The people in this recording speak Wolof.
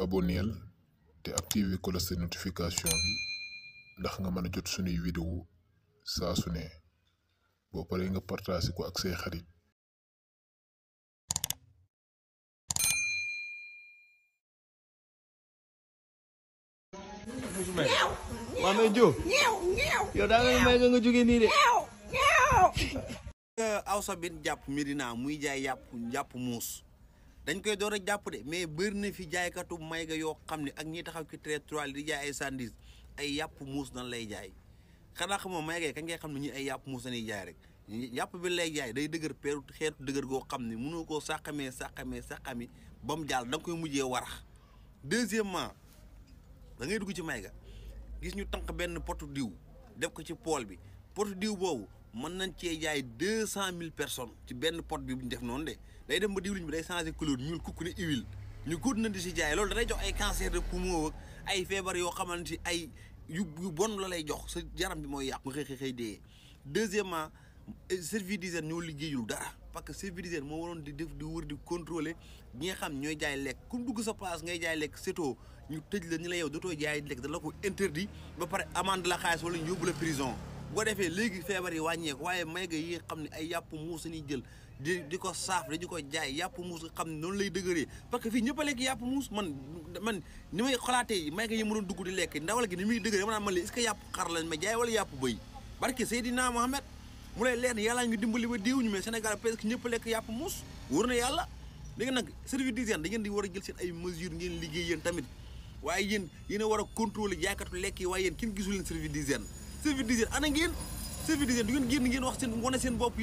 abonneel te activer cloche de notification bi ndax nga mën a jot sunuy vidéo saa su ne boo paree nga partage ko ak say xarit. waaw mais Diop yow daa nga may nga jógee nii de. Awsa bin jàpp Medina muy jaay jàpp muus dañ koy door a jàpp de mais bëri na fi jaaykatu may ga yoo xam ne ak ñi taxaw ci trottoir di jaay ay sandis ay yàpp muus nan lay jaay xanaa xamoo may ga kañ ngay xam ne ñi ay yàpp muus dañuy jaay rek yàpp bi lay jaay day dëgër peeru xeetu dëgër goo xam ne mënoo koo sàqamee ba mu jàll da nga koy mujjee warax. Deuxièmement da ngay dugg ci may ga gis ñu tànk benn potu diw def ko ci pool bi potu diw boobu mën nañ cee jaay 200 000 personnes ci benn pot bi bu ñu def noonu de day dem ba diwlin bi day changé couleur ñuul kukk ne huile ñu gudd na di si jaay loolu danay jox ay cancer de poumon ak ay feebar yoo xamante ay yu bon la lay jox sa yaram bi mooy yàqu nga xëy dee. Deuxièmement service d'hygiène ñoo liggéeyul dara parce que service d'hygiène moo waroon di def di wër di contrôler ñi nga xam ñooy jaay lekk ku dugg sa place ngay jaay lekk setoo ñu tëj la ñu la yow dootoo jaay lekk da la ko interdit ba pare amende la xaalis wala ñu yóbbu la prison. boo defee léegi feebar yi wàññeeku waaye may ga yi xam ne ay yàpp muus ñuy jël di ko saaf di ko jaay yàpp muus nga xam ne noonu lay dëgëree parce que fii ñëpp a lekk yàpp muus man ni may xalaatee may ga yi mënoon dugg di lekk ndawal gi ni muy dëgëree ma naan man li est-ce que yàpp xar lañ ma jaay wala yàpp bëy barke Seydina Mohamed mu lay leer yàlla nga dimbali ba diwuñu mais Sénégal presque ñëpp a lekk yàpp muus wóor na yàlla léegi nag service d'hygiène da ngeen di war a jël seen ay mesures ngeen liggéey yéen tamit waaye yéen a war a contrôler jaaykatu lekk yi waaye yéen kenn gisul leen service d'hygiène ana ngeen service d'hygiène du ngeen génn ngeen wax seen wane seen bopp